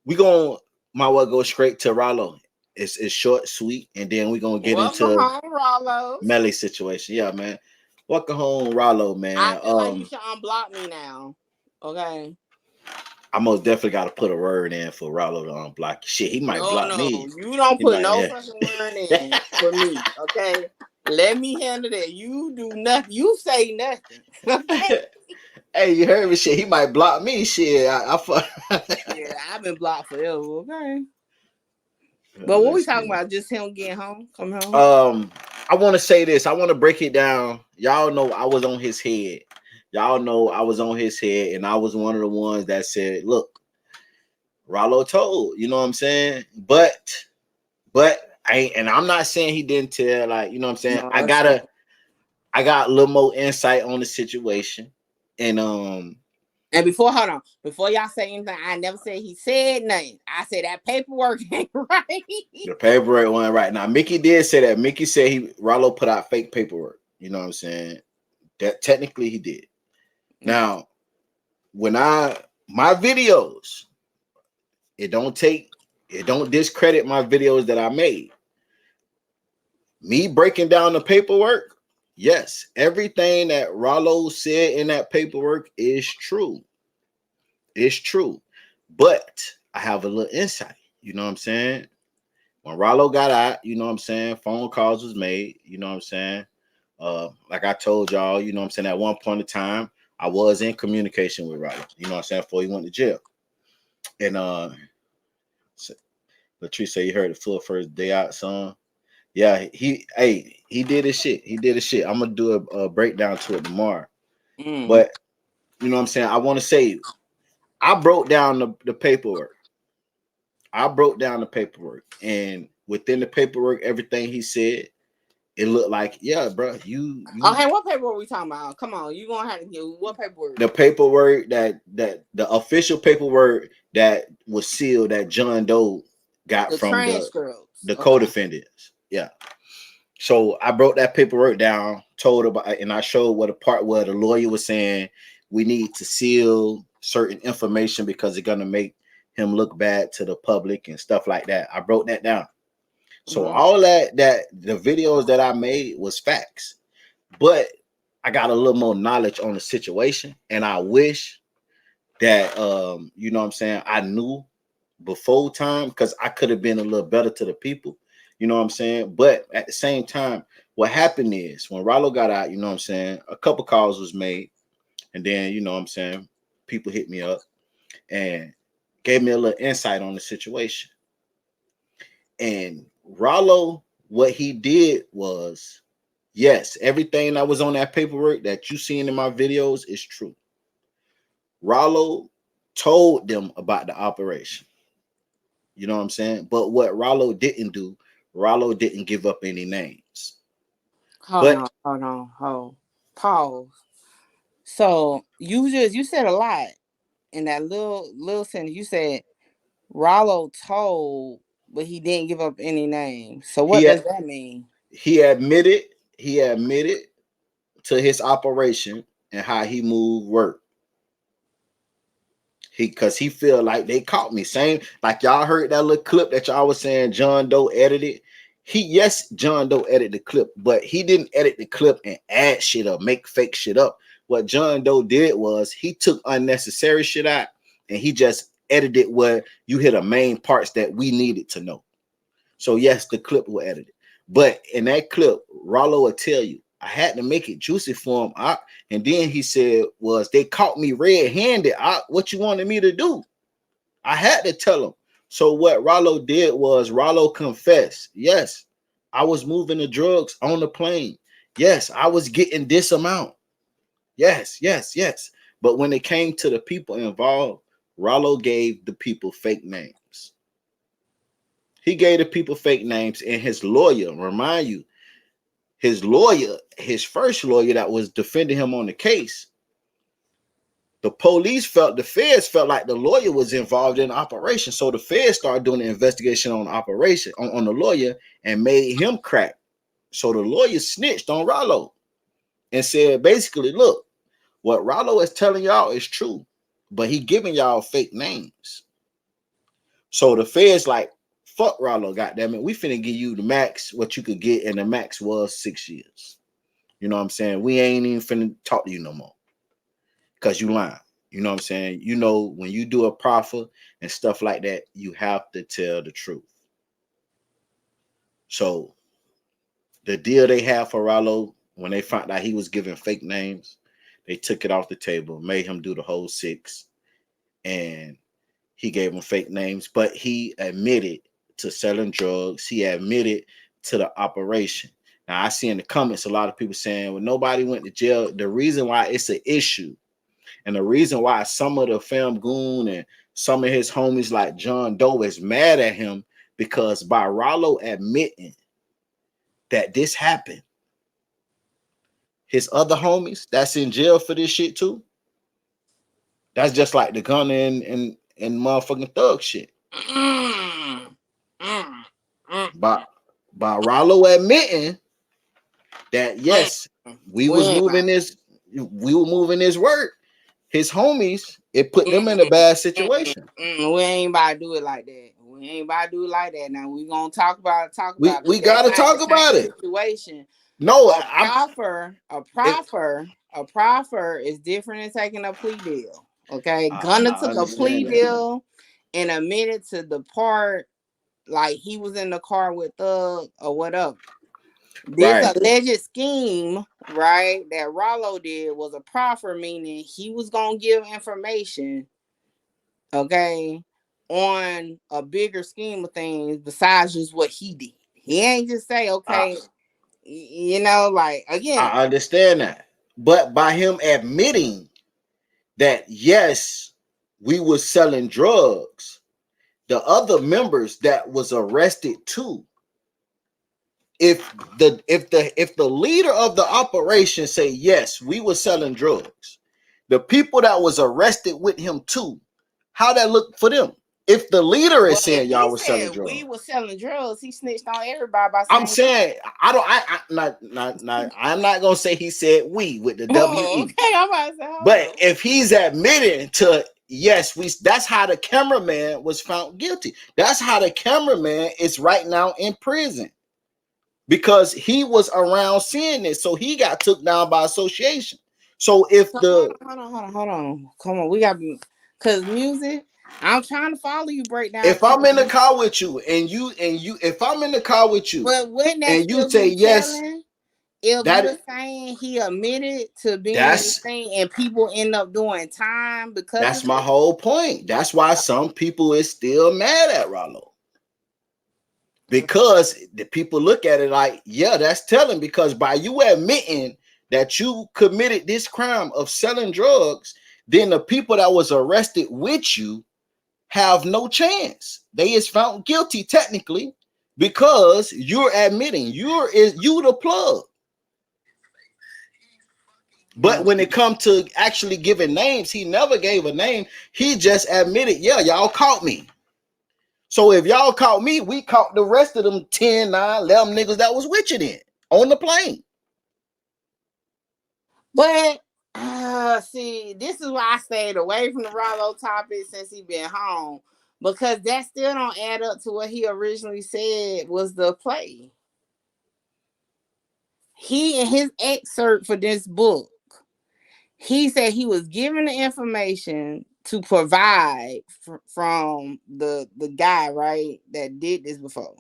we gonna might well go straight to Ralo. It's short, sweet, and then we gonna get Welcome into home, Rallos. Melly situation. Yeah, man. Welcome home, Ralo, I man. feel like you should unblock me now. Okay. I most definitely got to put a word in for Ralo to unblock. Shit, he might No, block no, me. you don't He put might, no yeah. fucking word in for me. Okay. Let me handle that. You do nothing. You say nothing. Okay. Hey, you heard me? Shit, he might block me. Shit, Yeah, I've been blocked forever. Okay. But what we Let's talking see. about? Just him getting home, coming home. I want to say this. I want to break it down. Y'all know I was on his head. Y'all know I was on his head, and I was one of the ones that said, "Look, Rallo told." You know what I'm saying? But I ain't, and I'm not saying he didn't tell. Like, you know what I'm saying? No, I got a little more insight on the situation, and And before, hold on, before y'all say anything, I never said he said nothing. I said that paperwork ain't right. the paperwork went right. Now Mickey did say that. Mickey said Rallo put out fake paperwork. You know what I'm saying? That technically he did. Now, when my videos, it don't discredit my videos that I made. Me breaking down the paperwork, yes, everything that Rallo said in that paperwork is true. It's true. But I have a little insight. You know what I'm saying? When Rallo got out, you know what I'm saying, phone calls was made, you know what I'm saying? Like I told y'all, you know what I'm saying, at one point in time, I was in communication with Rallo, you know what I'm saying, before he went to jail. And Latrice said you heard the full first day out song. Yeah, he did his shit. He did his shit. I'm gonna do a breakdown to it tomorrow. Mm. But you know what I'm saying? I want to say I broke down the paperwork. I broke down the paperwork, and within the paperwork, everything he said, it looked like, yeah, bro, you Okay, what paperwork we talking about? Come on, you gonna have to give what paperwork? the paperwork that the official paperwork that was sealed that John Doe got The from transcripts. the Okay. co-defendants. Yeah. So I broke that paperwork down, told about, and I showed what a part where the lawyer was saying we need to seal certain information because it's gonna make him look bad to the public and stuff like that. I broke that down. So Mm-hmm. all that the videos that I made was facts, but I got a little more knowledge on the situation, and I wish that you know what I'm saying, I knew before time because I could have been a little better to the people, you know what I'm saying. But at the same time, what happened is when Rallo got out, you know what I'm saying, a couple calls was made, and then you know what I'm saying, people hit me up and gave me a little insight on the situation. And Rallo, what he did was, yes, everything that was on that paperwork that you seen in my videos is true. Rallo told them about the operation. You know what I'm saying? But what Rallo didn't do, Rallo didn't give up any names. But Hold on, hold. Pause. So you said a lot in that little sentence. You said Rollo told, but he didn't give up any names. So what he does that mean? he admitted he admitted to his operation and how he moved work. Because he feel like they caught me. Same like y'all heard that little clip that y'all was saying John Doe edited. Yes, John Doe edited the clip, but he didn't edit the clip and add shit up, make fake shit up. What John Doe did was he took unnecessary shit out and he just edited where you hit the main parts that we needed to know. So yes, the clip was edited. But in that clip, Rollo will tell you, I had to make it juicy for him. And then he said, was they caught me red-handed. What you wanted me to do? I had to tell him. So what Rollo did was Rollo confessed. Yes, I was moving the drugs on the plane. Yes, I was getting this amount. Yes, yes, yes. But when it came to the people involved, Rollo gave the people fake names. He gave the people fake names, and his lawyer, remind you, his lawyer, his first lawyer that was defending him on the case, the feds felt like the lawyer was involved in the operation. So the feds started doing the investigation on the operation, on the lawyer, and made him crack. So the lawyer snitched on Rallo and said, basically, look, what Rallo is telling y'all is true, but he giving y'all fake names. So the feds like, fuck Ralo, goddamn it. We finna give you the max, what you could get, and the max was 6 years. You know what I'm saying? We ain't even finna talk to you no more. Cause you lying. You know what I'm saying? You know, when you do a proffer and stuff like that, you have to tell the truth. So the deal they had for Ralo, when they found out he was giving fake names, they took it off the table, made him do the whole 6, and he gave him fake names, but he admitted to selling drugs. He admitted to the operation. Now, I see in the comments a lot of people saying, well, nobody went to jail. The reason why it's an issue, and the reason why some of the Famgoon and some of his homies like John Doe is mad at him, because by Ralo admitting that this happened, his other homies that's in jail for this shit too, that's just like the gun and motherfucking thug shit. By Ralo admitting that yes, we were moving this work, his homies, it put them in a bad situation. We ain't about to do it like that. We ain't about to do it like that. Now we gonna talk about it. We gotta talk about it. Situation. No, a proffer is different than taking a plea deal. Okay, Gunna took a plea deal and admitted to depart, like he was in the car with Thug or whatever. This alleged scheme, right, that Ralo did was a proffer, meaning he was gonna give information, okay, on a bigger scheme of things besides just what he did. He ain't just say, okay, you know, like, again. I understand that. But by him admitting that, yes, we were selling drugs, the other members that was arrested too, if the leader of the operation say, yes, we were selling drugs, the people that was arrested with him too, how that look for them? If the leader is saying y'all were selling drugs, we were selling drugs, he snitched on everybody by saying, I'm saying, I'm not gonna say he said we with the W-E. Okay, I'm about to say, but if he's admitting to, yes, that's how the cameraman was found guilty. That's how the cameraman is right now in prison, because he was around seeing this, so he got took down by association. So if hold on, come on, we got, because music, I'm trying to follow you breakdown. If I'm in the car with you and you, if I'm in the car with you, but when that and you say yes, if you're saying he admitted to being this thing and people end up doing time because that's my whole point. That's why some people is still mad at Ralo. Because the people look at it like, yeah, that's telling, because by you admitting that you committed this crime of selling drugs, then the people that was arrested with you have no chance. They is found guilty technically, because you're admitting you the plug. But when it comes to actually giving names, he never gave a name. He just admitted, yeah, y'all caught me. So if y'all caught me, we caught the rest of them 10, 9, 11 niggas that was with you then on the plane. But see, this is why I stayed away from the Ralo topic since he been home, because that still don't add up to what he originally said was the play. He, in his excerpt for this book, he said he was given the information to provide from the guy, right, that did this before.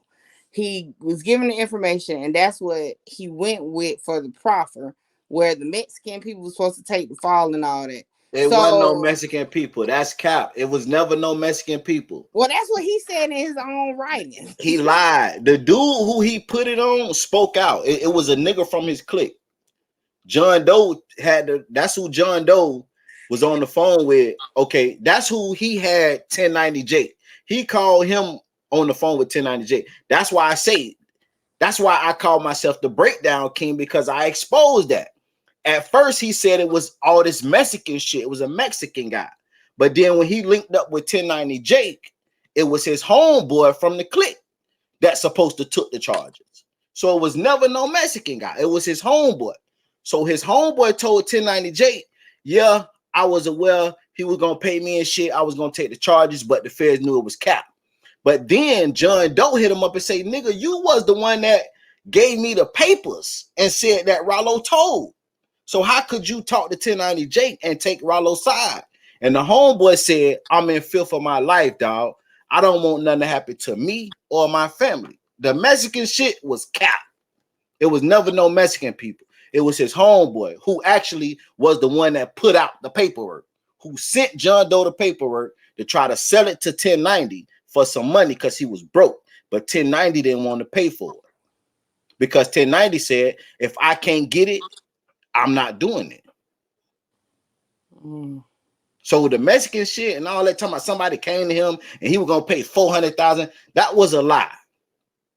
He was given the information, and that's what he went with for the proffer, where the Mexican people were supposed to take the fall and all that. It wasn't no Mexican people. That's cap. It was never no Mexican people. Well, that's what he said in his own writing. He lied. The dude who he put it on spoke out. It was a nigga from his clique. John Doe that's who John Doe was on the phone with. Okay, that's who he had 1090J. He called him on the phone with 1090J. That's why I call myself the breakdown king, because I exposed that. At first, he said it was all this Mexican shit. It was a Mexican guy. But then when he linked up with 1090J, it was his homeboy from the clique that's supposed to took the charges. So it was never no Mexican guy. It was his homeboy. So his homeboy told 1090J, yeah, I was aware he was going to pay me and shit. I was going to take the charges, but the feds knew it was cap. But then John Doe hit him up and say, nigga, you was the one that gave me the papers and said that Ralo told. So how could you talk to 1090 Jake and take Ralo's side? And the homeboy said, I'm in fear for my life, dog. I don't want nothing to happen to me or my family. The Mexican shit was cap. It was never no Mexican people. It was his homeboy who actually was the one that put out the paperwork, who sent John Doe the paperwork to try to sell it to 1090 for some money because he was broke. But 1090 didn't want to pay for it because 1090 said, if I can't get it, I'm not doing it. So the Mexican shit and all that talking about somebody came to him and he was gonna pay 400,000. That was a lie.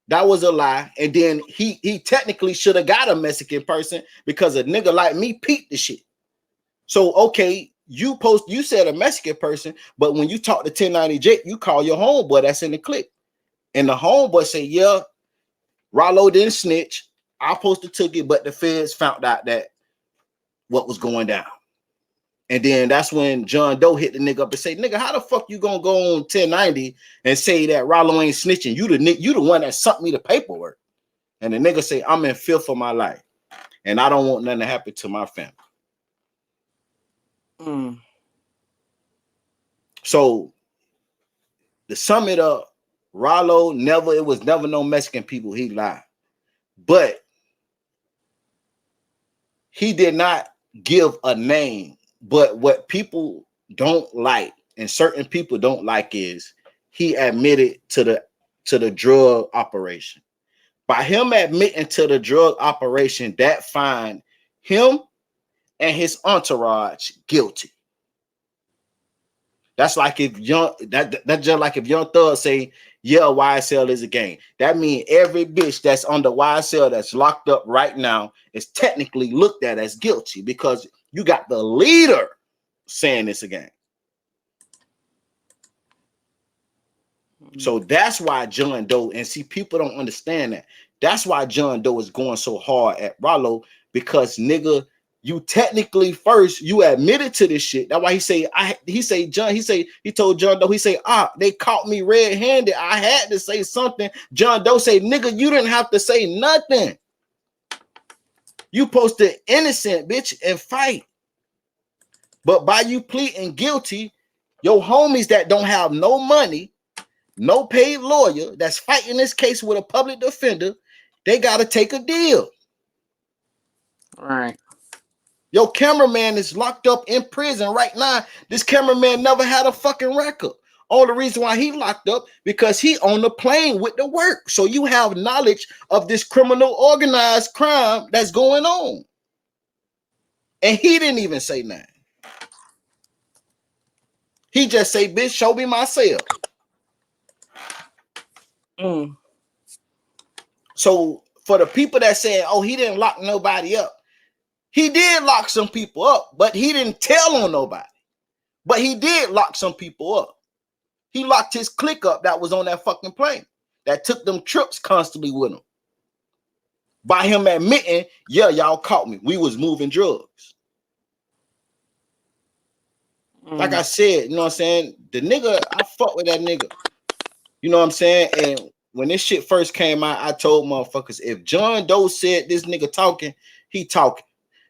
That was a lie. And then he technically should have got a Mexican person because a nigga like me peeped the shit. So okay, you said a Mexican person, but when you talk to 1090 Jake, you call your homeboy that's in the clique. And the homeboy say, yeah, Ralo didn't snitch. I supposed to took it, but the feds found out that what was going down. And then that's when John Doe hit the nigga up and say, nigga, how the fuck you gonna go on 1090 and say that Ralo ain't snitching? You the one that sent me the paperwork. And the nigga say, I'm in fear for my life. And I don't want nothing to happen to my family. So to sum it up, Ralo it was never no Mexican people. He lied. But he did not give a name. But what people don't like, and certain people don't like, is he admitted to the drug operation. By him admitting to the drug operation, that find him and his entourage guilty. That's like if that's just like if Young Thug say, yeah, YSL is a gang. That means every bitch that's on the YSL that's locked up right now is technically looked at as guilty because you got the leader saying it's a gang. So that's why John Doe, and see, people don't understand that. That's why John Doe is going so hard at Ralo, because nigga, you technically first, you admitted to this shit. That's why he told John Doe, they caught me red-handed. I had to say something. John Doe say, nigga, you didn't have to say nothing. You posted innocent, bitch, and fight. But by you pleading guilty, your homies that don't have no money, no paid lawyer, that's fighting this case with a public defender, they got to take a deal. Right. Your cameraman is locked up in prison right now. This cameraman never had a fucking record. Only reason why he locked up because he on the plane with the work. So you have knowledge of this criminal organized crime that's going on. And he didn't even say nothing. He just say, bitch, show me myself. So for the people that say, oh, he didn't lock nobody up. He did lock some people up, but he didn't tell on nobody. But he did lock some people up. He locked his clique up that was on that fucking plane, that took them trips constantly with him. By him admitting, yeah, y'all caught me. We was moving drugs. Like I said, you know what I'm saying? The nigga, I fuck with that nigga. You know what I'm saying? And when this shit first came out, I told motherfuckers, if John Doe said this nigga talking, he talking.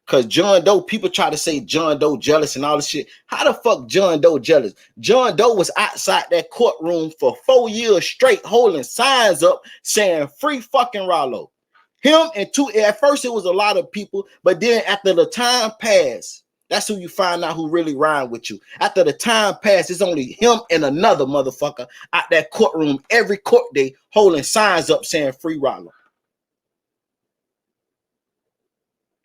Because John Doe, people try to say John Doe jealous and all this shit. How the fuck John Doe jealous? John Doe was outside that courtroom for 4 years straight holding signs up saying free fucking Ralo. Him and at first it was a lot of people, but then after the time passed, that's who you find out who really rhyme with you. After the time passed, it's only him and another motherfucker out that courtroom every court day holding signs up saying free Ralo.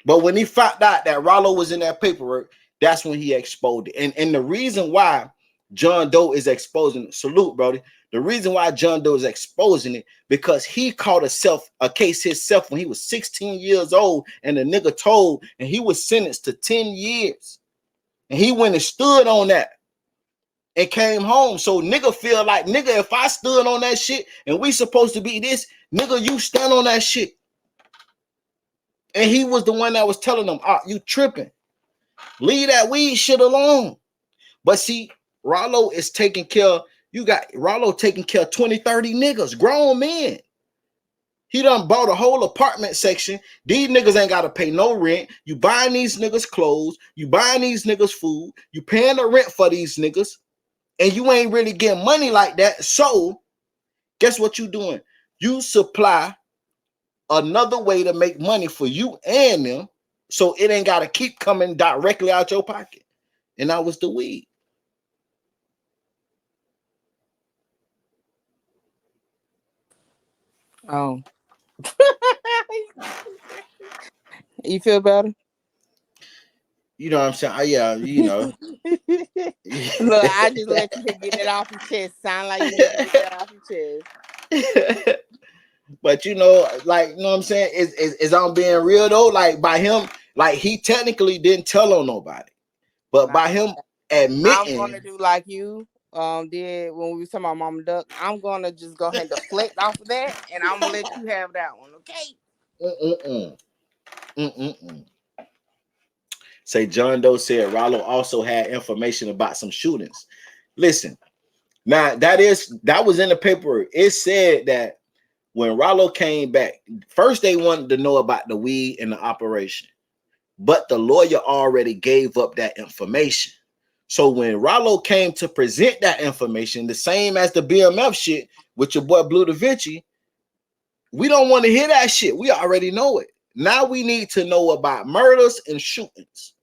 But when he found out that Ralo was in that paperwork, that's when he exposed it. And the reason why John Doe is exposing it, salute, Brody. The reason why John Doe is exposing it, because he caught a case himself when he was 16 years old, and the nigga told, and he was sentenced to 10 years. And he went and stood on that and came home. So nigga feel like, nigga, if I stood on that shit and we supposed to be this, nigga, you stand on that shit. And he was the one that was telling them, you tripping. Leave that weed shit alone. But see, Ralo is taking care of, You got Ralo taking care of 20, 30 niggas, grown men. He done bought a whole apartment section. These niggas ain't got to pay no rent. You buying these niggas clothes. You buying these niggas food. You paying the rent for these niggas. And you ain't really getting money like that. So guess what you doing? You supply another way to make money for you and them. So it ain't got to keep coming directly out your pocket. And that was the weed. Oh. You feel better? You know what I'm saying? Yeah, you know. Look, I just let you get that off your chest. Sound like you need to get that off your chest. But you know, like, you know what I'm saying? Is I'm being real though. Like by him, like he technically didn't tell on nobody. But Nah, by him I'm gonna admitting, do like you did when we was talking about Mama Duck. I'm gonna just go ahead and deflect off of that, and I'm gonna let you have that one, okay? mm-mm-mm, mm-mm-mm. Say John Doe said Rallo also had information about some shootings. Listen, now that was in the paper. It said that when Rallo came back, first they wanted to know about the weed and the operation, but the lawyer already gave up that information. So when Rallo came to present that information, the same as the BMF shit with your boy Blue Da Vinci, we don't want to hear that shit. We already know it. Now we need to know about murders and shootings.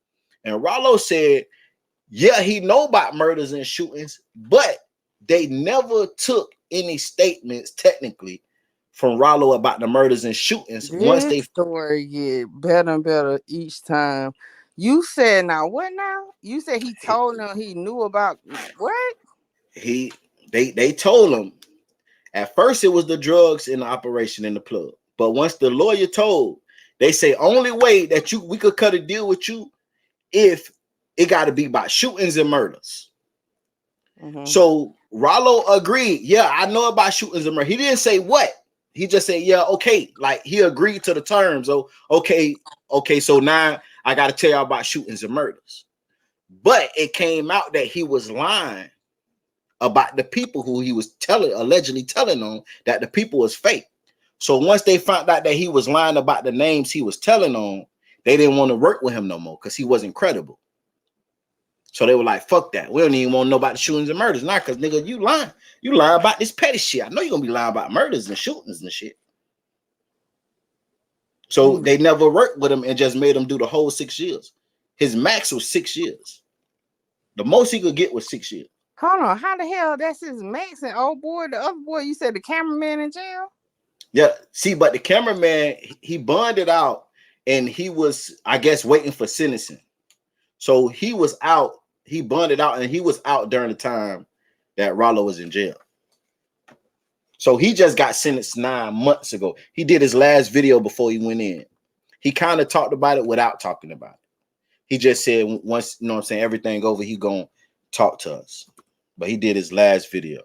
And Rallo said, yeah, he know about murders and shootings, but they never took any statements technically from Rallo about the murders and shootings once This they story get better and better each time. You said now what now? You said he told them he knew about what? he they told him at first it was the drugs in the operation in the plug. But once the lawyer told, they say only way that we could cut a deal with you if it got to be about shootings and murders. Mm-hmm. So Rallo agreed. Yeah, I know about shootings and murder. He didn't say what. He just said, yeah, okay. Like he agreed to the terms. So okay. So now I got to tell y'all about shootings and murders. But it came out that he was lying about the people who he was allegedly telling on, that the people was fake. So once they found out that he was lying about the names he was telling on, they didn't want to work with him no more because he wasn't credible. So they were like, fuck that. We don't even want to know about the shootings and murders. Not because, nigga, you lying. You lying about this petty shit. I know you're going to be lying about murders and shootings and shit. So Mm. they never worked with him and just made him do the whole 6 years. His max was 6 years. The most he could get was 6 years. Hold on, how the hell that's his Max and old boy, the other boy you said the cameraman in jail? Yeah, see, but the cameraman, he bonded out and he was, I guess, waiting for sentencing. So he was out, he bonded out and he was out during the time that Rallo was in jail. So he just got sentenced 9 months ago. He did his last video before he went in. He kind of talked about it without talking about it. He just said once, you know what I'm saying, everything over, he gonna talk to us. But he did his last video.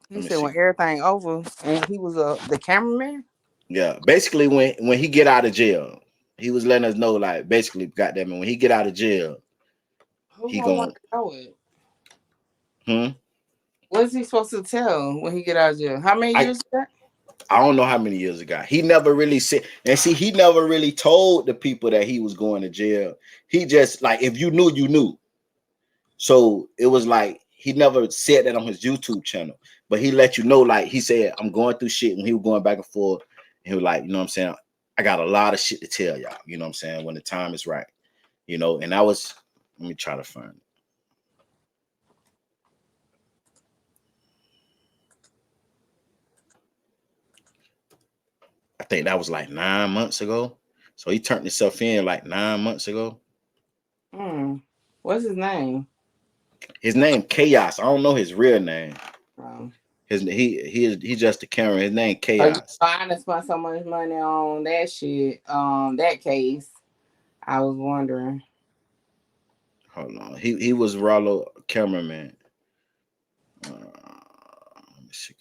He Let me said when see. everything over and he was the cameraman. Yeah, basically when he get out of jail, he was letting us know, like, basically, goddamn it, when he get out of jail, Who he gonna want gonna to know it? hmm. What is he supposed to tell when he get out of jail? How many I years is that? I don't know how many years ago. He never really said, and see, he never really told the people that he was going to jail. He just, like, if you knew, you knew. So it was like he never said that on his YouTube channel, but he let you know, like he said, I'm going through shit when he was going back and forth. And he was like, you know what I'm saying? I got a lot of shit to tell y'all, you know what I'm saying, when the time is right, you know. And I was, let me try to find it. I think that was like 9 months ago. So he turned himself in like 9 months ago. Hmm. What's his name? His name Chaos. I don't know his real name. Um, He's just a camera. His name so you Chaos. trying to spend so much money on that shit, that case. I was wondering. Hold on. He was Rallo cameraman. Let me see.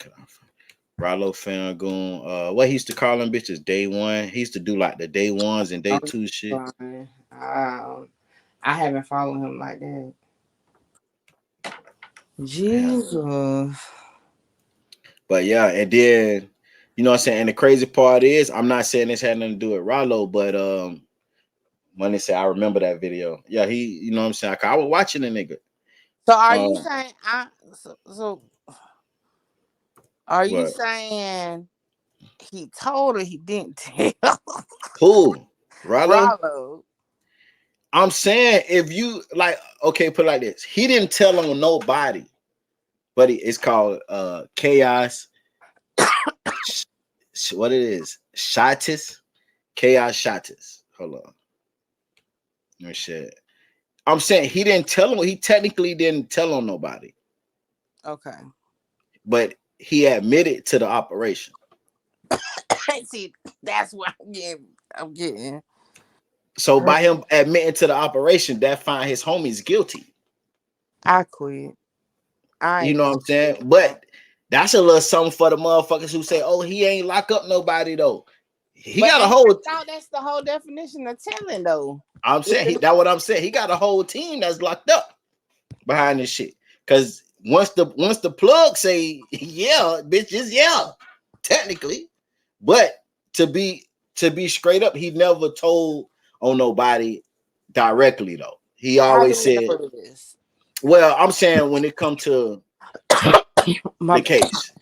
Rallo Famgoon. What he used to call them bitches? Day one. He used to do like the day ones and day Oh, two shit. I haven't followed him like that. Yeah. Jesus. But yeah, and then you know what I'm saying. And the crazy part is, I'm not saying this had nothing to do with Ralo, but when they say I remember that video, yeah, he, you know what I'm saying. I was watching the nigga. So are you Um, saying so are you but saying he told her he didn't tell who Ralo? Rollo? I'm saying if you like, okay, put it like this. He didn't tell on nobody, but it's called chaos. What it is? Shatis, chaos shatis. Hold on. No shit. I'm saying he didn't tell him. He technically didn't tell on nobody, Okay. but he admitted to the operation. See, that's what I'm getting. So by him admitting to the operation, that find his homies guilty. I quit. I You ain't know what doing I'm saying? But that's a little something for the motherfuckers who say, "Oh, he ain't lock up nobody though." He but got a I whole. thought that's the whole definition of telling though. I'm It's saying the- that what I'm saying. He got a whole team that's locked up behind this shit. Cause once the plug say yeah, bitches, yeah, technically, but to be to be straight up, he never told on nobody directly though. He How do always we said, know this? "Well, I'm saying when it come to My the case,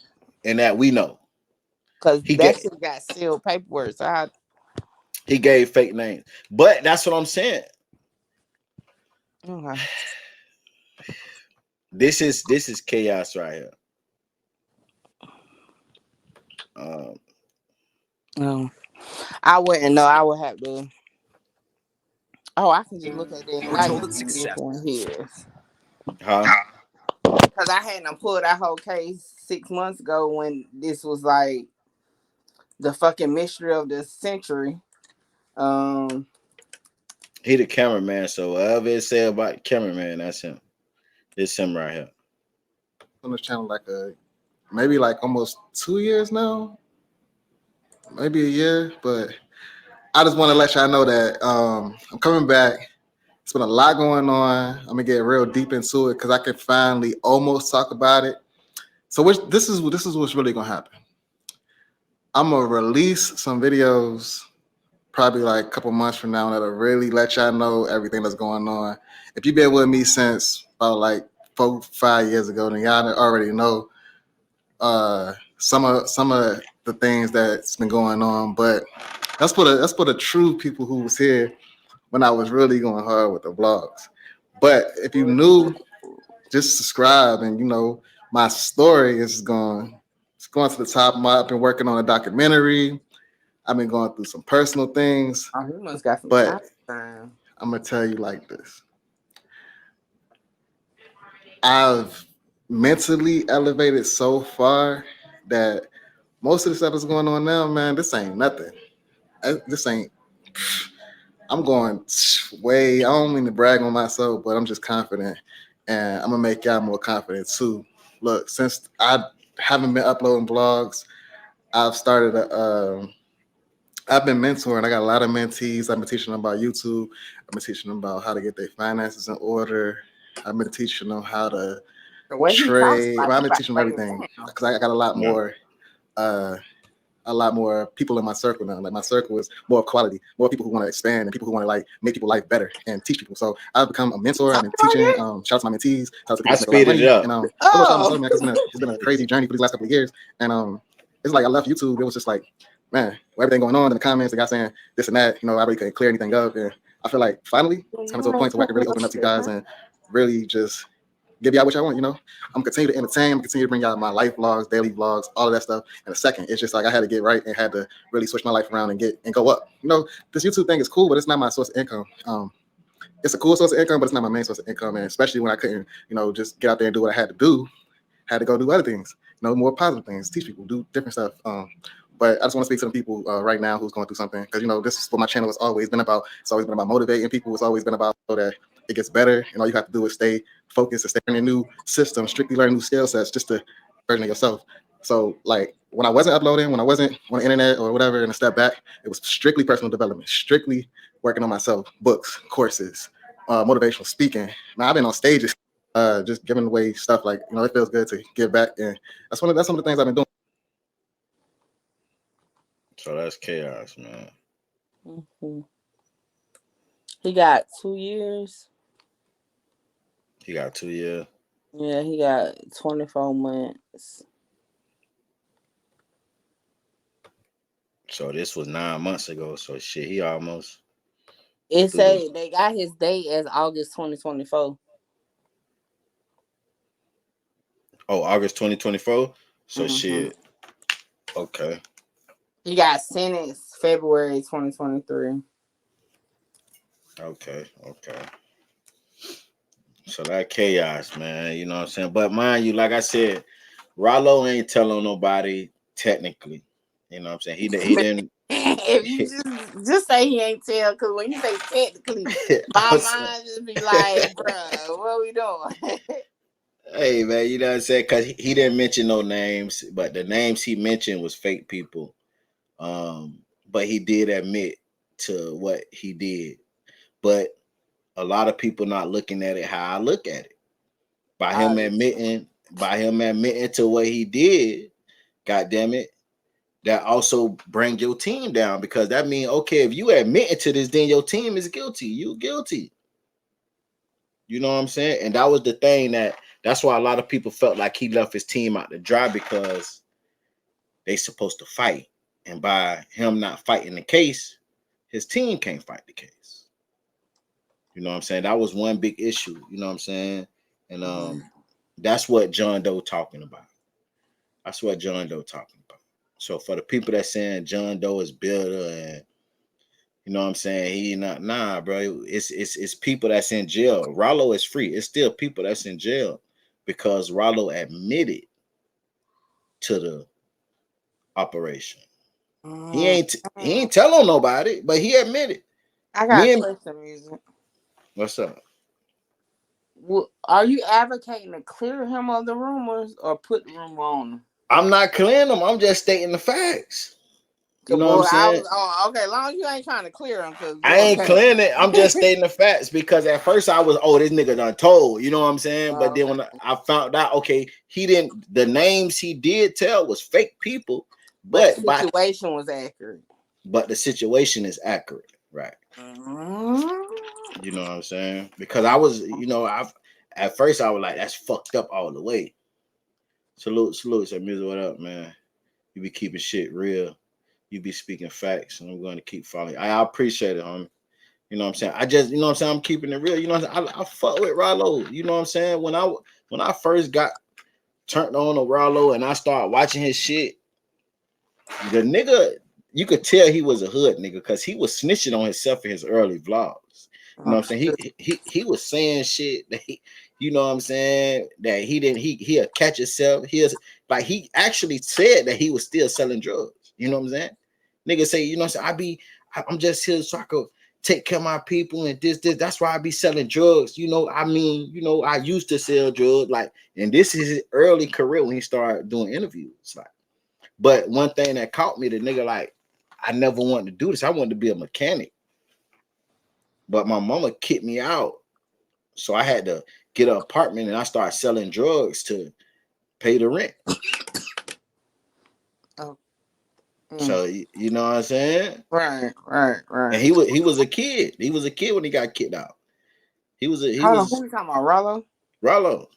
and that we know because he that get shit got sealed paperwork. So he gave fake names, but that's what I'm saying. okay. This is chaos right here. Um, Um, I wouldn't know. I would have to. Oh, I can just look at the indictment and see if one here. huh? Because I hadn't pulled that whole case 6 months ago when this was like the fucking mystery of the century. Um, He the cameraman, so whatever it say about the cameraman, that's him. It's him right here. On this channel like maybe like almost 2 years now, maybe a year. But I just want to let y'all know that I'm coming back. It's been a lot going on. I'm gonna get real deep into it because I can finally almost talk about it. So this is what's really gonna happen. I'm gonna release some videos probably like a couple months from now that'll really let y'all know everything that's going on. If you've been with me since about like 4-5 years ago, then y'all already know some of the things that's been going on. But that's for the true people who was here when I was really going hard with the vlogs. But if you new, just subscribe, and my story is going. It's going to the top. I've been working on a documentary. I've been going through some personal things, oh, he must got some but time. I'm gonna tell you like this. I've mentally elevated so far that most of the stuff that's going on now, man, this ain't nothing. This ain't. I'm going way. I don't mean to brag on myself, but I'm just confident, and I'm gonna make y'all more confident too. Look, since I haven't been uploading vlogs, I've started I've been mentoring. I got a lot of mentees. I've been teaching them about YouTube. I've been teaching them about how to get their finances in order. I've been teaching them how to The way he talks trade. like Well, he I've been about to teaching them break it everything down. because I got Yeah. uh, a lot more people in my circle now. Like my circle is more quality, more people who want to expand and people who want to like make people life better and teach people. So I've become a mentor. I've Talk been about teaching. it. Shout out to my mentees. Shout out to I people that make a lot of speeded it money. up. And I was trying to tell Oh, man, because it's been a crazy journey for these last couple of years. And it's like I left YouTube. It was just like, man, with everything going on in the comments, the guy saying this and that. I really couldn't clear anything up. And I feel like finally it's coming to a point where I can really open up to you guys and really just give y'all what y'all want. I'm continue to entertain. I'm continue to bring y'all my life vlogs, daily vlogs, all of that stuff. In a second, it's just like I had to get right and had to really switch my life around and go up. This YouTube thing is cool, but it's not my source of income. It's a cool source of income, but it's not my main source of income. And especially when I couldn't, just get out there and do what I had to do, had to go do other things, more positive things, teach people, do different stuff. But I just want to speak to the people right now who's going through something, because this is what my channel has always been about. It's always been about motivating people. It's always been about that it gets better, and all you have to do is stay focused and stay in a new system, strictly learn new skill sets, just to version of yourself. So, like when I wasn't uploading, when I wasn't on the internet or whatever, and a step back, it was strictly personal development, strictly working on myself, books, courses, motivational speaking. Now I've been on stages just giving away stuff. Like, you know, it feels good to give back, and that's some of the things I've been doing. So that's chaos, man. Mm-hmm. He got 2 years. He got 2 years. Yeah, he got 24 months. So this was 9 months ago. So shit, he almost It through the. say they got his date as August 2024. Oh, August 2024. So Mm-hmm. shit. Okay. He got sentenced February 2023. Okay. Okay. So that chaos, man. You know what I'm saying? But mind you, like I said, Ralo ain't telling nobody technically. You know what I'm saying? He didn't. If you just say he ain't tell, because when you say technically, my I'm saying, mind just be like, bruh, what we doing? hey man, you know what I'm saying? Because he didn't mention no names, but the names he mentioned was fake people. But he did admit to what he did. But a lot of people not looking at it how I look at it. By him Obviously. admitting, to what he did, god damn it, that also bring your team down, because that means, okay, if you admitting to this, then your team is guilty. You guilty. You know what I'm saying? And that was the thing, that's why a lot of people felt like he left his team out to dry, because they supposed to fight. And by him not fighting the case, his team can't fight the case. You know what I'm saying? That was one big issue. You know what I'm saying? And that's what John Doe talking about. That's what John Doe talking about. So for the people that saying John Doe is bitter and you know what I'm saying, he not, nah, bro. It's people that's in jail. Ralo is free. It's still people that's in jail because Ralo admitted to the operation. He ain't telling nobody, but he admitted. I got Me a and question, music. what's up? Are you advocating to clear him of the rumors or put the rumor on him? I'm not clearing them. I'm just stating the facts. You know what I'm Boy, I saying? was okay. As long as you ain't trying to clear him, because I boy, ain't clearing it. I'm just stating the facts, because at first I was, oh, this nigga done told. You know what I'm saying? But then when I found out, okay, he didn't. The names he did tell was fake people, but the but situation was accurate. the situation is accurate, right? Mm-hmm. You know what I'm saying? Because I was, at first I was like, that's fucked up all the way. Salute, said, Music, what up, man? You be keeping shit real. You be speaking facts, and I'm going to keep following. I appreciate it, homie. You know what I'm saying? I just, you know what I'm saying? I'm keeping it real. You know what I'm saying? I fuck with Ralo. You know what I'm saying? When I first got turned on to Ralo and I started watching his shit, the nigga, you could tell he was a hood nigga because he was snitching on himself in his early vlogs. You know what I'm saying? He was saying shit that you know what I'm saying, that he didn't, he'll catch himself. He actually said that he was still selling drugs. You know what I'm saying? Nigga say, you know what I'm saying? I'm just here so I could take care of my people and this. That's why I be selling drugs. You know, I mean, I used to sell drugs, like, and this is his early career when he started doing interviews. Like, but one thing that caught me, the nigga, like, I never wanted to do this. I wanted to be a mechanic. But my mama kicked me out. So I had to get an apartment and I started selling drugs to pay the rent. Oh. So you know what I'm saying? Right. And he was a kid. He was a kid when he got kicked out. He Hold on, who was we talking about? Ralo? Ralo.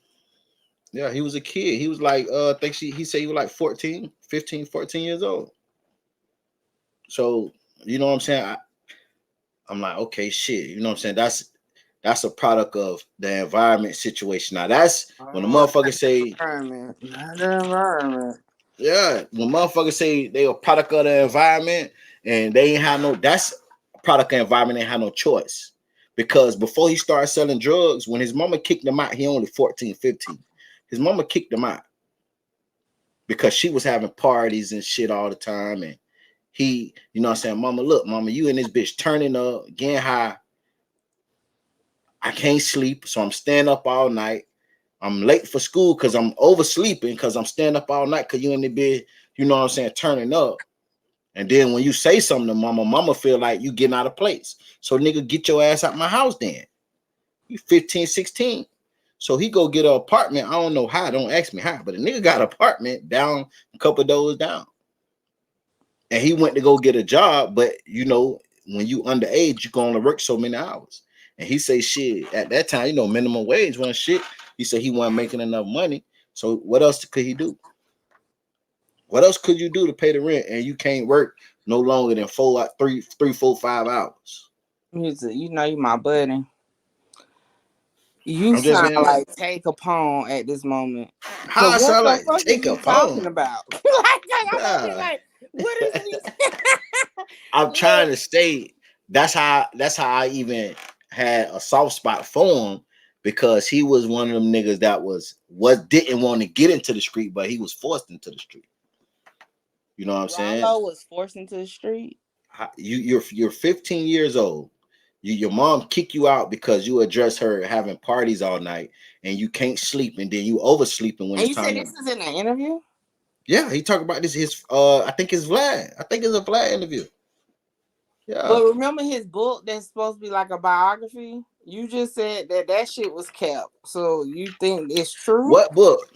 Yeah, he was a kid. He was like, I think he said he was like 14 years old. So, you know what I'm saying? I'm like, okay, shit. You know what I'm saying? That's a product of the environment situation. Now that's when the motherfuckers say, Environment. Not the environment. yeah, when motherfuckers say they a product of the environment and they ain't have no, that's a product of the environment, ain't have no choice. Because before he started selling drugs, when his mama kicked him out, he only 14, 15. His mama kicked him out because she was having parties and shit all the time. And he, you know what I'm saying, mama, look, mama, you and this bitch turning up, getting high. I can't sleep, so I'm staying up all night. I'm late for school because I'm oversleeping because I'm staying up all night because you in the bed, you know what I'm saying, turning up. And then when you say something to mama feel like you getting out of place. So nigga, get your ass out my house then. You 15, 16. So he go get an apartment. I don't know how. Don't ask me how, but a nigga got an apartment down a couple of doors down. And he went to go get a job, but you know, when you underage, you can only work so many hours. And he say shit at that time, you know, minimum wage wasn't shit. He said he wasn't making enough money. So what else could he do? What else could you do to pay the rent? And you can't work no longer than 3, 4, 5 hours. You know, you my buddy. You I'm just sound being like honest. Take a Pawn at this moment. How Cause I what sound the like fuck is take a you talking phone. about? I'm over here Yeah. like, what is he? I'm trying to stay. That's how I even had a soft spot for him, because he was one of them niggas that didn't want to get into the street, but he was forced into the street. You know what I'm saying? Ralo was forced into the street. You're 15 years old. Your mom kick you out because you address her having parties all night and you can't sleep, and then you oversleeping when And it's you said time this to. is in an interview? Yeah, he talked about this. I think it's Vlad. I think it's a Vlad interview. Yeah. But remember his book that's supposed to be like a biography? You just said that shit was kept. So you think it's true? What book?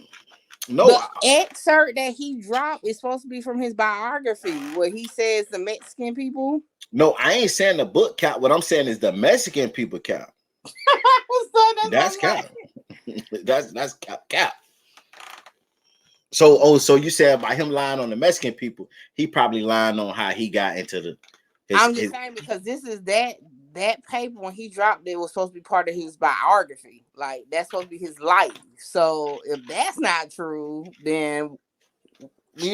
No, The excerpt that he dropped is supposed to be from his biography, where he says the Mexican people. no, I ain't saying the book count. What I'm saying is the Mexican people count. So that's That's what I'm count. That's cap. So you said about him lying on the Mexican people, he probably lying on how he got into I'm just saying, because this is that paper when he dropped it was supposed to be part of his biography. Like that's supposed to be his life. So if that's not true, then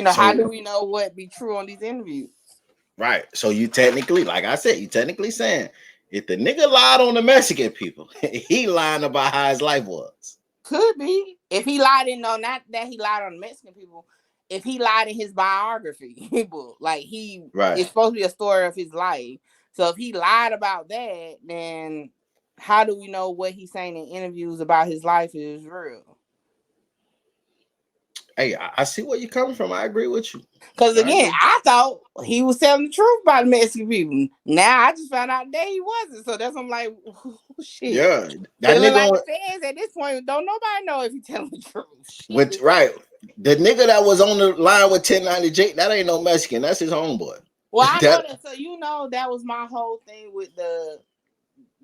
how do we know what be true on these interviews? Right. So you technically, like I said, you technically saying if the nigga lied on the Mexican people, he lying about how his life was. Could be. If he lied in, no, not that he lied on the Mexican people. If he lied in his biography book, like it's supposed to be a story of his life. So if he lied about that, then how do we know what he's saying in interviews about his life is real? Hey, I see where you're coming from. I agree with you. Because again, I thought he was telling the truth about the Mexican people. Now I just found out that he wasn't. So that's I'm like, oh, shit. Yeah, that feeling nigga like the fans at this point don't nobody know if he's telling the truth. Which right, the nigga that was on the line with 1090 Jake, that ain't no Mexican. That's his homeboy. Well, I know that. So that was my whole thing with the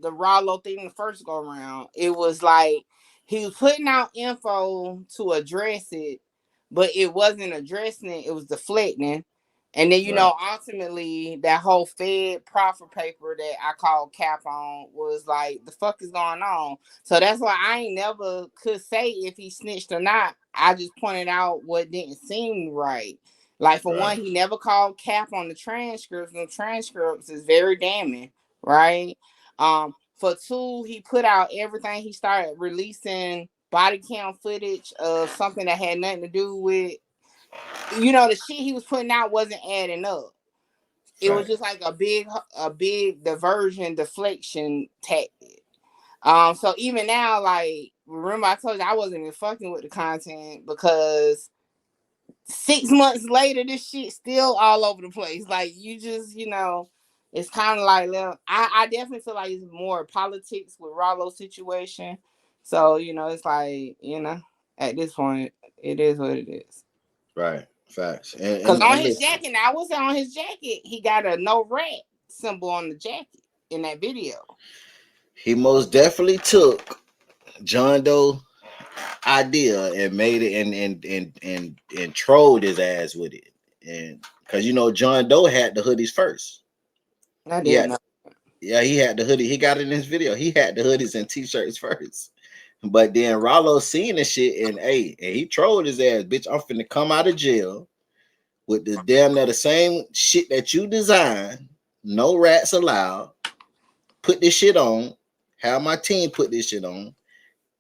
Ralo thing the first go around. It was like he was putting out info to address it, but it wasn't addressing it. It was deflecting. And then, ultimately that whole Fed proffer paper that I called cap on was like, the fuck is going on? So that's why I ain't never could say if he snitched or not. I just pointed out what didn't seem right. Like, for one, he never called cap on the transcripts. The transcripts is very damning, right? For two, he put out everything. He started releasing body cam footage of something that had nothing to do with, the shit he was putting out wasn't adding up. It was just like a big diversion, deflection tactic. So even now, like, remember I told you I wasn't even fucking with the content because 6 months later, this shit still all over the place. Like, you just, it's kind of like, I definitely feel like it's more politics with Ralo's situation. So, it's like, at this point, it is what it is. Right. Facts. Because on his jacket, I was on his jacket, he got a no rat symbol on the jacket in that video. He most definitely took John Doe idea and made it and trolled his ass with it. And because John Doe had the hoodies first. I didn't know. Yeah, he had the hoodie. He got it in his video. He had the hoodies and t-shirts first. But then Ralo seen the shit and he trolled his ass, bitch. I'm finna come out of jail with the damn near the same shit that you designed. No rats allowed. Put this shit on. Have my team put this shit on.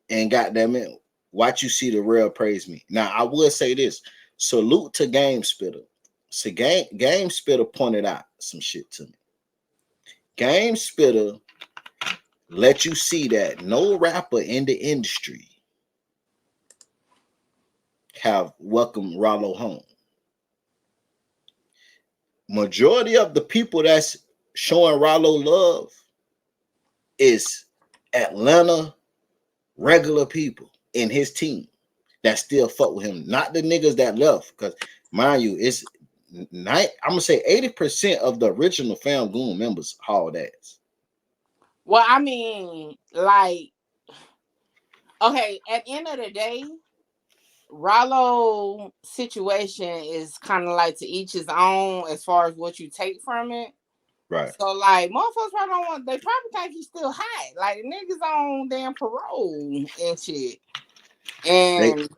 And goddamn it, watch you see the real praise me. Now I will say this. Salute to Game Spitter. So Game Spitter pointed out some shit to me. Game Spitter let you see that no rapper in the industry have welcomed Ralo home. Majority of the people that's showing Ralo love is Atlanta regular people in his team that still fuck with him, not the niggas that left. Because mind you, it's I'm gonna say 80% of the original Famgoon members hauled ass. Well, I mean, like, okay, at the end of the day, Ralo situation is kind of like to each his own as far as what you take from it. Right. So like motherfuckers probably don't want, they probably think he's still hot. Like the niggas on damn parole and shit. And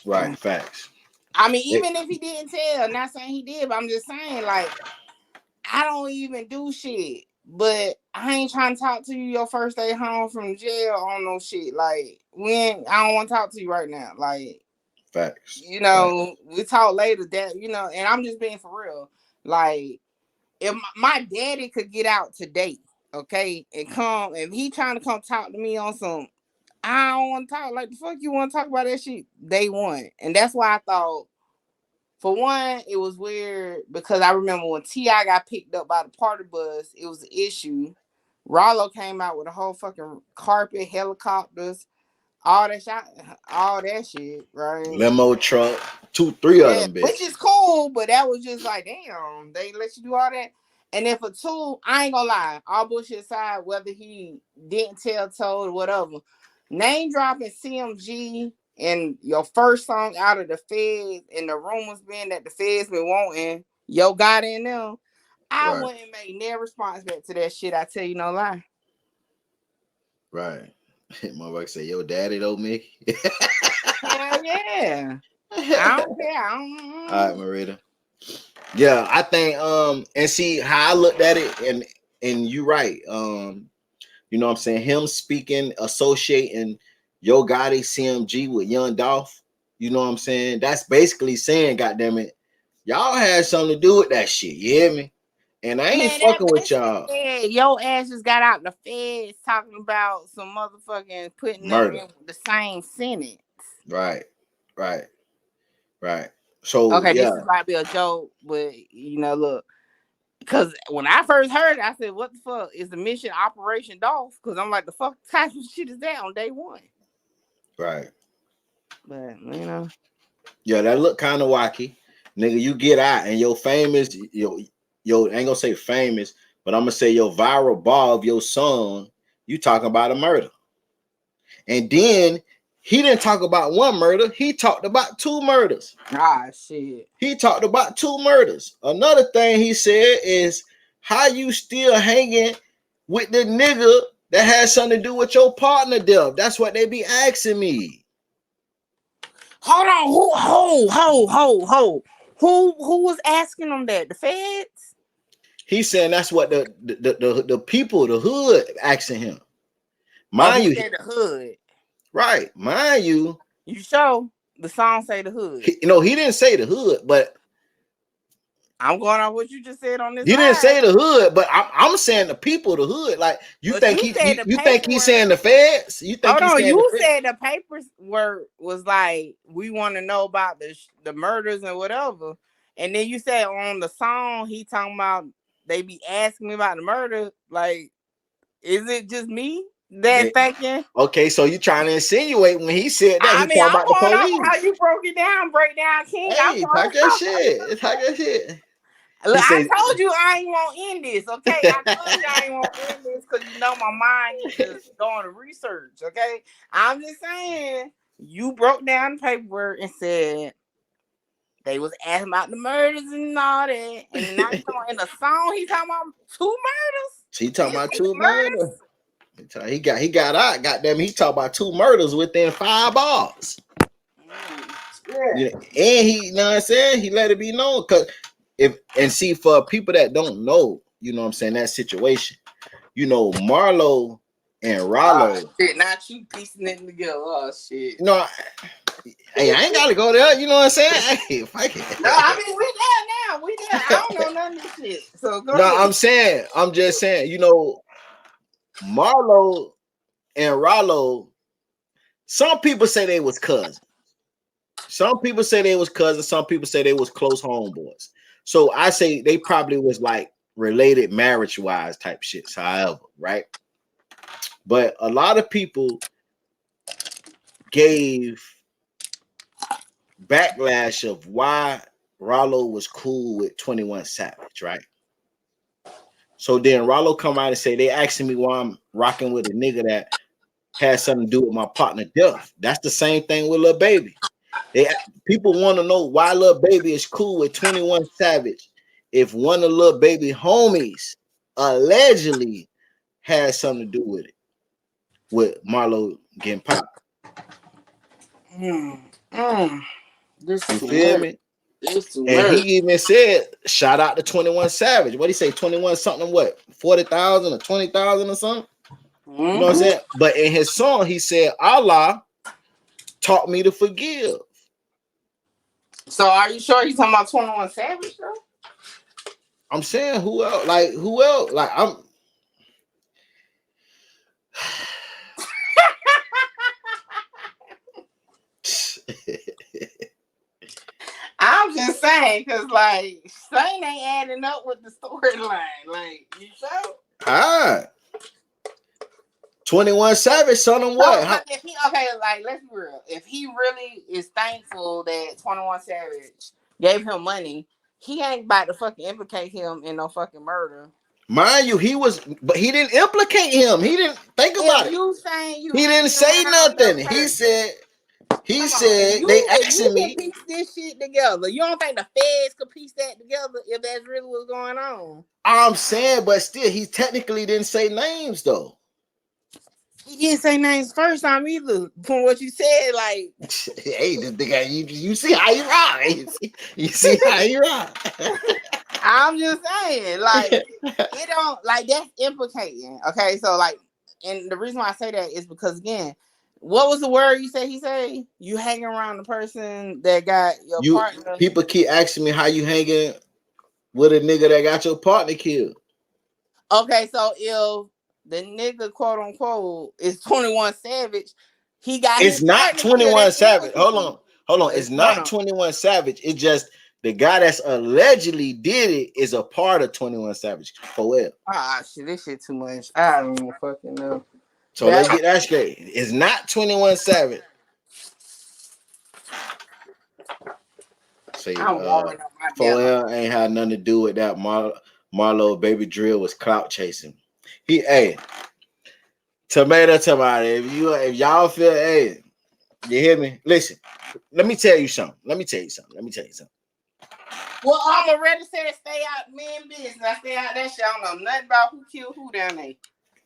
right, facts. I mean, even if he didn't tell, not saying he did, but I'm just saying, like, I don't even do shit. But I ain't trying to talk to you your first day home from jail on no shit. Like, I don't want to talk to you right now. Like, facts. You know, we talk later that, you know, and I'm just being for real. Like, if my daddy could get out today, okay, and come, if he trying to come talk to me on some, I don't want to talk. Like, the fuck you want to talk about that shit? Day one. And that's why I thought, for one, it was weird because I remember when T.I. got picked up by the party bus, it was an issue. Ralo came out with a whole fucking carpet, helicopters, all that shit, right? Limo truck, 2-3 of them bitches. Which is cool, but that was just like, damn, they let you do all that. And then for two, I ain't gonna lie, all bullshit aside, whether he didn't tell, told, or whatever, name dropping CMG and your first song out of the feds and the rumors being that the feds been wanting Yo got in them, I wouldn't make no response back to that shit. I tell you no lie. Right. Motherfucker say, yo, daddy though, Mickey. Hell yeah. I don't care. All right, Marita. Yeah, I think and see how I looked at it, and you right. You know what I'm saying? Him speaking, associating Yo Gotti CMG with Young Dolph, you know what I'm saying? That's basically saying, goddamn it, y'all had something to do with that shit. You hear me? And I ain't fucking with y'all. Your ass just got out the feds talking about some motherfucking putting murder them in the same sentence. Right. So okay, yeah. this is might be a joke, but you know, look, because when I first heard it, I said, "What the fuck is the mission Operation Dolph?" Because I'm like, "The fuck type of shit is that on day one?" Right. But you know, yeah, that look kind of wacky, nigga. You get out and your famous, yo, ain't gonna say famous, but I'm gonna say your viral bar of your song. You talking about a murder, and then he didn't talk about one murder. He talked about 2 murders. Shit. He talked about 2 murders. Another thing he said is, how you still hanging with the nigga that has something to do with your partner death? That's what they be asking me. Hold on, who was asking them that? The feds? He's saying that's what the people, the hood, asking him. Mind you, said the hood. Right, mind you. You sure the song say the hood? He didn't say the hood, but I'm going on what you just said on this. He didn't say the hood, but I'm saying the people, the hood. Like you but think you think he's saying the feds? You think hold on, you the said the papers was like, we want to know about the murders and whatever, and then you said on the song he talking about they be asking me about the murder. Like, is it just me that thinking? Okay, so you trying to insinuate when he said that he talking about the police? How you broke it down, King. Hey, talk your shit. Talk your shit. Look, I told you I ain't want to end this, okay? I told you I ain't want to end this because you know my mind needs to go on to research, okay? I'm just saying, you broke down the paperwork and said they was asking about the murders and all that, and now in the song he talking about 2 murders. He talking about 2 murders. He got out. Goddamn, he talking about 2 murders within 5 bars. Yeah. And he, you know what I'm saying? He let it be known because see, for people that don't know, you know what I'm saying, that situation, you know, Marlo and Ralo. Shit, not you piecing it together. Oh shit. No, hey, I ain't gotta go there, you know what I'm saying? Hey, fuck it. No, I mean we there now. We there. I don't know none of this shit. So go ahead. I'm just saying, you know, Marlo and Ralo, some people say they was cousins. Some people say they was cousins, some people say they was close homeboys. So I say they probably was like related marriage-wise type shits, however, right? But a lot of people gave backlash of why Ralo was cool with 21 Savage, right? So then Ralo come out and say they asking me why I'm rocking with a nigga that has something to do with my partner death. That's the same thing with Lil Baby. People want to know why Lil Baby is cool with 21 Savage if one of Lil Baby homies allegedly has something to do with it, with Marlo getting popped. This You too feel much. me? This too And much. he even said, shout out to 21 Savage. What he say? 21 something, what? 40,000 or 20,000 or something? You know what I'm saying? But in his song, he said, Allah taught me to forgive. So are you sure he's talking about 21 Savage though? I'm saying who else? Like who else? Like I'm just saying, cause like Saint ain't adding up with the storyline. Like, you sure? ah 21 Savage, son of what? But if he like let's be real. If he really is thankful that 21 Savage gave him money, he ain't about to fucking implicate him in no fucking murder. Mind you, but he didn't implicate him. He didn't think about it. You saying you He didn't say nothing. He said they asking me. Piece this shit together. You don't think the feds could piece that together if that's really what's going on? I'm saying, but still, he technically didn't say names though. He didn't say names first time either. From what you said, like, hey, this nigga, you see how you rock. You see how you rock. I'm just saying, like, it don't like that's implicating. Okay, so like, and the reason why I say that is because again, what was the word you said? He said you hang around the person that got your partner. People keep asking me how you hanging with a nigga that got your partner killed. Okay, so if the nigga quote unquote is 21 Savage, he got. It's not 21 Savage. Hold on. It's not 21 Savage. It's just the guy that's allegedly did it is a part of 21 Savage. For real. Ah, shit, this shit too much. I don't even fucking know. So let's get that straight. It's not 21 Savage. See, 4L ain't had nothing to do with that. Marlo Baby Drill was clout chasing. Tomato. If y'all feel, hey, you hear me? Listen, let me tell you something. Well, I'm already said stay out men business. I stay out that shit. I don't know nothing about who killed who down there.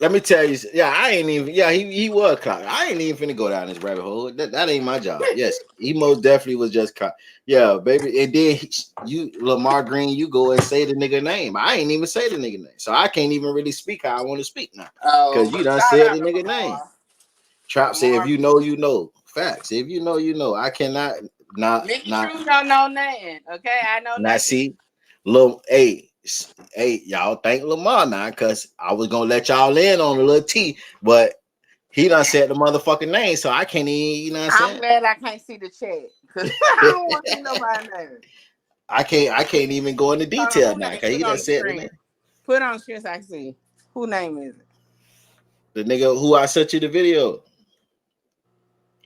Let me tell you. He was caught. I ain't even finna go down this rabbit hole. That ain't my job. Yes, he most definitely was just caught. Yeah, baby. And then Lamar Green, you go and say the nigga name. I ain't even say the nigga name, so I can't even really speak how I want to speak now. Because you done said the nigga name. Trap said, if you know, you know. Facts. If you know, you know. I cannot not. True don't know nothing. Okay, I know. Now see, little Hey, y'all thank Lamar now, because I was gonna let y'all in on a little T, but he done said the motherfucking name, so I can't even, you know what I'm saying? I'm glad I can't see the chat because I don't want to see nobody's name. I can't even go into detail now because he done said the name. Put on screen so I can see. Who name is it? The nigga who I sent you the video.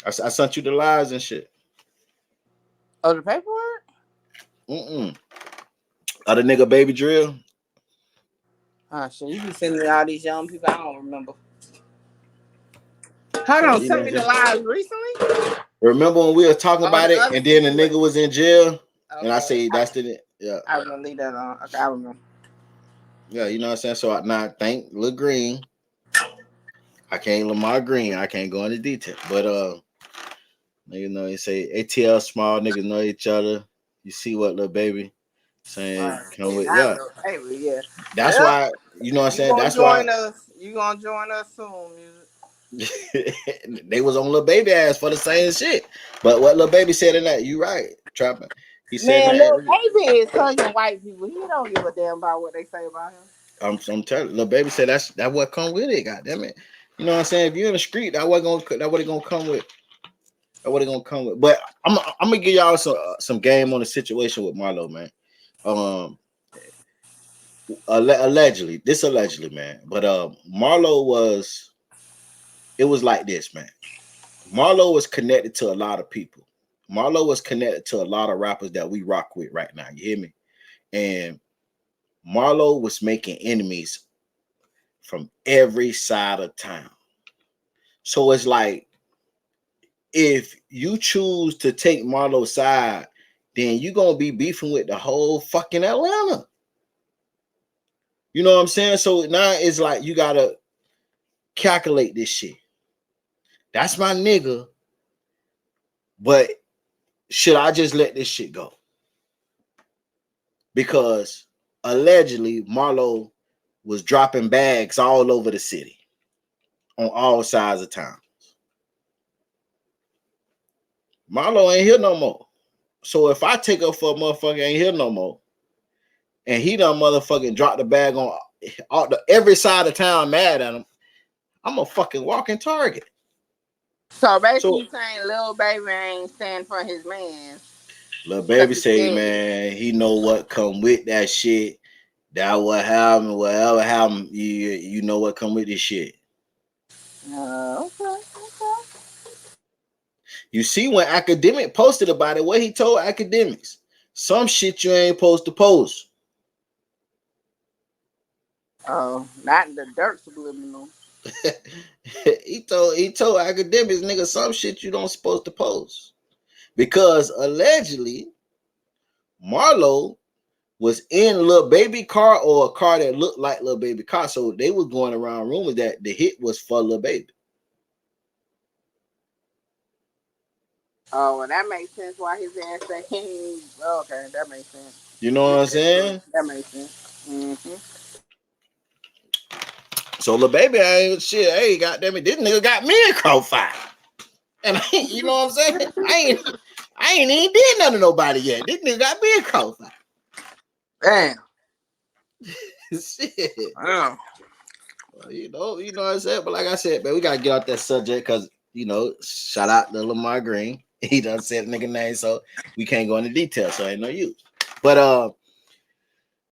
I sent you the lies and shit. Oh, the paperwork? The nigga Baby Drill. Oh shit, you be sending me all these young people I don't remember. Hold on, send me the lies recently. Remember when we were talking about it, and then the nigga was in jail, and I say that's the I was gonna leave that on. Okay, I remember. Yeah, you know what I'm saying. So I thank Lil Green. I can't Lamar Green. I can't go into detail, but you know, you say ATL small niggas know each other. You see what Lil Baby saying? Come with yeah. That's why you know what I'm saying. That's why you gonna join us soon. They was on Lil Baby ass for the same shit. But what Lil Baby said in that, you right, Trapping. He said that. Lil Baby is hugging white people. He don't give a damn about what they say about him. I'm telling Lil Baby said that's what come with it. God damn it. You know what I'm saying? If you're in the street, that what it gonna come with. That what it gonna come with. But I'm gonna give y'all some game on the situation with Marlo, man. Allegedly, man. But Marlo it was like this, man. Marlo was connected to a lot of people. Marlo was connected to a lot of rappers that we rock with right now. You hear me? And Marlo was making enemies from every side of town. So it's like, if you choose to take Marlo's side, then you're gonna be beefing with the whole fucking Atlanta. You know what I'm saying? So now it's like you gotta calculate this shit. That's my nigga, but should I just let this shit go? Because allegedly Marlo was dropping bags all over the city on all sides of town. Marlo ain't here no more. So if I take up for a motherfucker ain't here no more, and he done motherfucking dropped the bag on every side of town mad at him, I'm a fucking walking target. So basically, So you saying Lil Baby ain't stand for his man? Lil Baby say, man, he know what come with that shit. That what happened, whatever happened, you know what come with this shit. Okay. You see when Academic posted about it, what he told Academics, some shit you ain't supposed to post. Oh, not the dirt subliminal. he told Academics, nigga, some shit you don't supposed to post. Because allegedly, Marlo was in Lil Baby car or a car that looked like Lil Baby car. So they was going around rumors that the hit was for Lil Baby. Oh, and that makes sense why his ass said he ain't. Okay, that makes sense. You know what I'm saying? That makes sense. Mm-hmm. So Lil Baby ain't shit. Hey, goddamn it, this nigga got me in crossfire. And you know what I'm saying? I ain't even did nothing to nobody yet. This nigga got me in crossfire. Damn. Shit. Damn. Well, you know what I'm saying? But like I said, man, we gotta get off that subject because shout out to Lamar Green. He done said nigga name, so we can't go into detail, so ain't no use. But